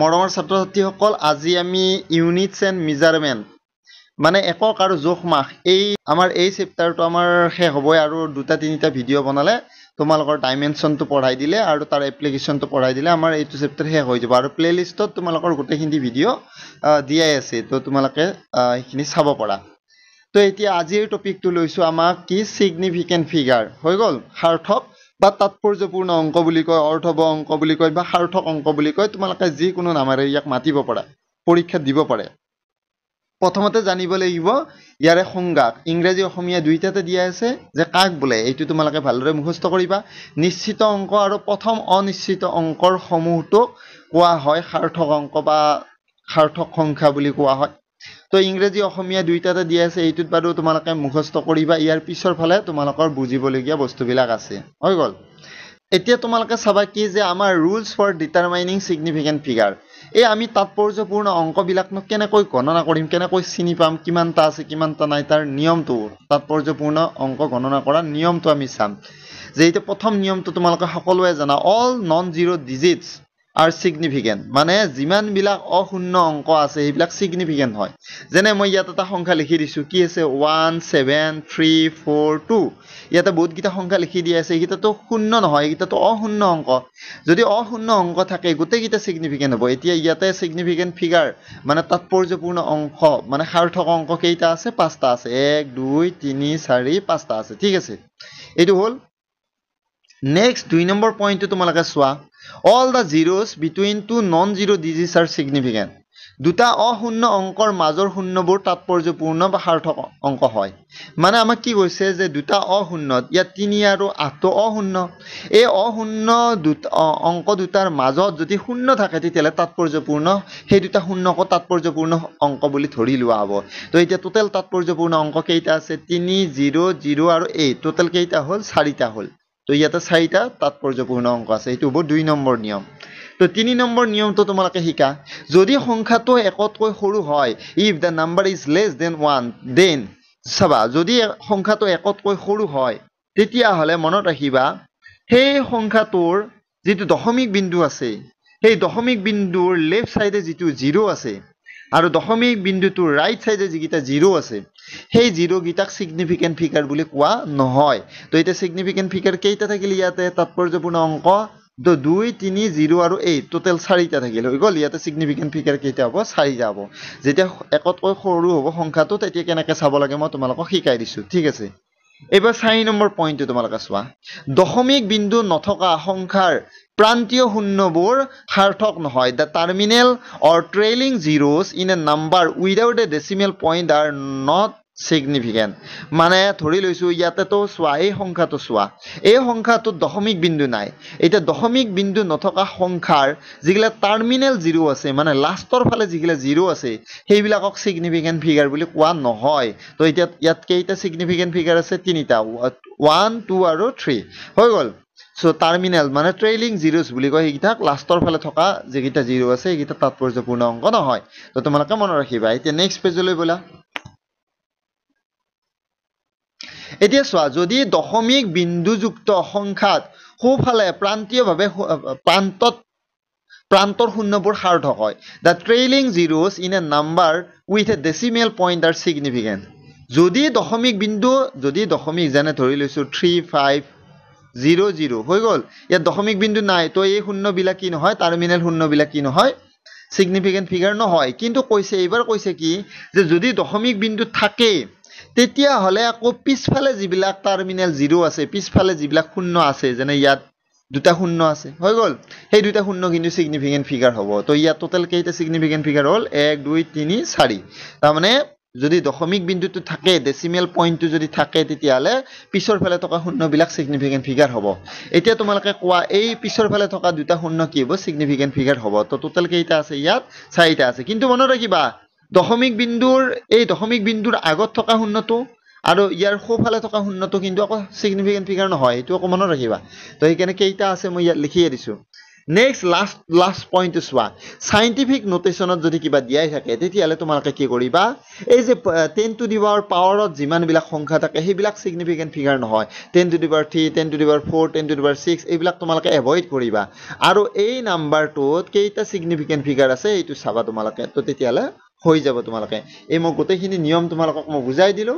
মৰমৰ ছাত্ৰ ছাত্ৰীসকল আজি আমি ইউনিটছ এণ্ড মেজাৰমেণ্ট মানে একক আৰু জোখ মাখ এই আমাৰ এই চেপ্টাৰটো আমাৰ শেষ হ'বই আৰু দুটা তিনিটা ভিডিঅ' বনালে তোমালোকৰ ডাইমেনশ্যনটো পঢ়াই দিলে আৰু তাৰ এপ্লিকেশ্যনটো পঢ়াই দিলে আমাৰ এইটো চেপ্টাৰ শেষ হৈ যাব আৰু প্লেলিষ্টত তোমালোকৰ গোটেইখিনি ভিডিঅ' দিয়াই আছে তো তোমালোকে এইখিনি চাব পাৰা তো এতিয়া আজিৰ টপিকটো লৈছো আমাক কি সিগনিফিকেন্ট ফিগাৰ হৈ গ'ল সাৰ্থক বা তাৎপৰ্যপূৰ্ণ অংক বুলি কয় অৰ্থব অংক বুলি কয় বা সাৰ্থক অংক বুলি কয় তোমালোকে যিকোনো নামেৰে ইয়াক মাতিব পাৰা পৰীক্ষাত দিব পাৰে প্ৰথমতে জানিব লাগিব ইয়াৰে সংজ্ঞাক ইংৰাজী অসমীয়া দুইটাতে দিয়া আছে যে কাক বোলে এইটো তোমালোকে ভালদৰে মুখস্থ কৰিবা নিশ্চিত অংক আৰু প্ৰথম অনিশ্চিত অংকৰ সমূহটোক কোৱা হয় সাৰ্থক অংক বা সাৰ্থক সংখ্যা বুলি কোৱা হয় তো ইংৰাজী অসমীয়া দুইটাতে দিয়া আছে এইটোত বাৰু তোমালোকে মুখস্থ কৰিবা ইয়াৰ পিছৰ ফালে তোমালোকৰ বুজিবলগীয়া বস্তুবিলাক আছে হৈ গ'ল এতিয়া তোমালোকে চাবা কি যে আমাৰ ৰুলছ ফৰ ডিটাৰমাইনিং সিগনিফিকেন্ট ফিগাৰ এই আমি তাৎপৰ্যপূৰ্ণ অংকবিলাকনো কেনেকৈ গণনা কৰিম কেনেকৈ চিনি পাম কিমানটা আছে কিমানটা নাই তাৰ নিয়মটো তাৎপৰ্যপূৰ্ণ অংক গণনা কৰাৰ নিয়মটো আমি চাম যে এইটো প্ৰথম নিয়মটো তোমালোকে সকলোৱে জানা অল নন জিৰ' ডিজিটছ আর সিগনিফিকেন্ট মানে যিমান বিলাক অশূন্য অংক আছে সেইবিলাক সিগনিফিকেন্ট হয় যেনে মই ইয়াত এটা সংখ্যা লিখি দিছো কি আছে 1 7 3 4 2 ইয়াতে বহুত কিটা সংখ্যা লিখি দিয়া আছে এইটা তো শূন্য নহয় এইটা তো অশূন্য অংক যদি অশূন্য অংক থাকে গোটেই কিটা সিগনিফিকেন্ট হ'ব এতিয়া ইয়াতে সিগনিফিকেন্ট ফিগাৰ মানে তাৎপৰ্যপূৰ্ণ অংক মানে সাৰ্থক অংক কেইটা আছে পাঁচটা আছে 1 2 3 4 পাঁচটা আছে ঠিক আছে এইটো হল নেক্সট 2 নম্বৰ পইণ্টটো তোমালোকে চোৱা all the zeros between two non-zero digits are significant দুটা অশূন্য অংকৰ মাজৰ শূন্যবোৰ তাৎপৰ্যপূৰ্ণ বা সাৰ্থক অংক হয় মানে আমাক কি কৈছে যে দুটা অশূন্য ইয়াত 3 আৰু 8 টো অশূন্য এই অশূন্য অংক দুটাৰ মাজত যদি শূন্য থাকে তেতিয়ালে তাৎপৰ্যপূৰ্ণ সেই দুটা শূন্যক তাৎপৰ্যপূৰ্ণ অংক বুলি ধৰি লোৱা হ'ব তো এতিয়া টোটাল তাৎপৰ্যপূৰ্ণ অংক কেইটা আছে 3 0 0 আৰু 8 টোটাল কেইটা হ'ল 4টা হ'ল তো ইয়াতে 4টা তাৎপৰ্যপূৰ্ণ অংক আছে এইটো হ'ব 2 নম্বৰ নিয়ম তো 3 নম্বৰ নিয়মটো তোমালোকে শিকা যদি সংখ্যাটো একতকৈ সৰু হয় if the number is less than 1 then চাবা যদি সংখ্যাটো একতকৈ সৰু হয় তেতিয়া হলে মনত ৰাখিবা সেই সংখ্যাটোৰ যেটো দশমিক বিন্দু আছে সেই দশমিক বিন্দুৰ লেফট সাইডে যেটো 0 আছে আৰু দশমিক বিন্দুটোৰ ৰাইট সাইডে যিকিটা 0 আছে সেই 0 গিটাক সিগনিফিকেন্ট ফিগাৰ বুলি কোৱা নহয় তো এটা সিগনিফিকেন্ট ফিগাৰ কেইটা থাকিল ইয়াতে তাৎপৰ্যপূৰ্ণ অংক 2 3 0 আৰু 8 টোটাল 4টা থাকিল হৈ গ'ল ইয়াতে সিগনিফিকেন্ট ফিগাৰ কেইটা হ'ব 4টা হ'ব যেতিয়া একতকৈ সৰু হ'ব সংখ্যাটো তেতিয়া কেনেকৈ চাব লাগে মই তোমালোকক শিকাই দিছো ঠিক আছে এবাৰ 4 নম্বৰ পইণ্টটো তোমালোকে চোৱা দশমিক বিন্দু নথকা সংখ্যাৰ প্ৰান্তীয় শূন্যবোৰ সাৰ্থক নহয় the terminal or trailing zeros in a number without a decimal point are not significant মানে ধৰি লৈছো ইয়াতে তো চোৱা এই সংখ্যাটো চোৱা এই সংখ্যাটোত দশমিক বিন্দু নাই এটা দশমিক বিন্দু নথকা সংখ্যাৰ যিগিলা টাৰ্মিনেল 0 আছে মানে লাষ্টৰ ফালে যিগিলা 0 আছে সেইবিলাকক সিগনিফিকেন্ট ফিগাৰ বুলি কোৱা নহয় তো এতিয়া ইয়াত কেইটা সিগনিফিকেন্ট ফিগাৰ আছে তিনিটা 1 2 আৰু 3 হৈ গ'ল সো টাৰ্মিনাল মানে ট্ৰেইলিং জিৰোস বুলি কয় এইগিটাক লাষ্টৰ ফালে থকা যেগিটা 0 আছে এইগিটা তাৎপৰ্যপূৰ্ণ অংক নহয় তো তোমালোকে মনত ৰাখিবা এতিয়া নেক্সট পেজলৈ বলা এতিয়া চোৱা যদি দশমিক বিন্দুযুক্ত সংখ্যাত সোঁফালে প্ৰান্তীয়ভাৱে প্ৰান্তৰ শূন্যবোৰ সাৰ্থক হয় the trailing zeros in a number with a decimal point are significant যদি দশমিক যেনে ধৰি লৈছো 3 5 0 0 হৈ গ'ল ইয়াত দশমিক বিন্দু নাই তো এই শূন্যবিলাক কি নহয় টাৰ্মিনেল শূন্যবিলাক কি নহয় সিগনিফিকেন্ট ফিগাৰ নহয় কিন্তু এইবাৰ কৈছে কি যে যদি দশমিক বিন্দু থাকে তেতিয়া হলে আকৌ পিছফালে যিবিলাক টাৰ্মিনেল 0 আছে পিছফালে যিবিলাক শূন্য আছে যেনে ইয়াত দুটা শূন্য আছে হৈ গ'ল সেই দুটা শূন্য কিন্তু সিগনিফিকেন্ট ফিগাৰ হ'ব তো ইয়াত টোটাল কেইটা সিগনিফিকেন্ট ফিগাৰ হ'ল 1 2 3 4 তাৰ মানে যদি দশমিক বিন্দুটো থাকে ডেসিমেল পইণ্টটো যদি থাকে তেতিয়া হলে পিছৰ ফালে থকা শূন্যবিলাক সিগনিফিকেন্ট ফিগাৰ হ'ব এতিয়া তোমালোকে কোৱা এই পিছৰ ফালে থকা দুটা শূন্য কি হ'ব সিগনিফিকেন্ট ফিগাৰ হ'ব তো টোটাল কেইটা আছে ইয়াত 4টা আছে কিন্তু মনত ৰাখিবা দশমিক বিন্দুৰ আগত থকা শূন্যটো আৰু ইয়াৰ সোঁফালে থকা শূন্যটো কিন্তু আকৌ সিগনিফিকেন্ট ফিগাৰ নহয় এটো আকৌ মনত ৰাখিবা তো এইকাৰণে কেইটা আছে মই ইয়াত লিখিয়ে দিছো নেক্সট লাষ্ট পইণ্টটো চোৱা সাইণ্টিফিক নোটেশ্যনত যদি কিবা দিয়াই থাকে তেতিয়াহ'লে তোমালোকে কি কৰিবা এই যে 10 টু দি পাৱাৰত যিমানবিলাক সংখ্যা থাকে সেইবিলাক ছিগনিফিকেণ্ট ফিগাৰ নহয় 10 to the power 3 10 to the power 4 10 to the power 6 এইবিলাক তোমালোকে এভইড কৰিবা আৰু এই নাম্বাৰটোত কেইটা ছিগনিফিকেণ্ট ফিগাৰ আছে এইটো চাবা তোমালোকে তো তেতিয়াহ'লে হৈ যাব তোমালোকে এই মই গোটেইখিনি নিয়ম তোমালোকক মই বুজাই দিলোঁ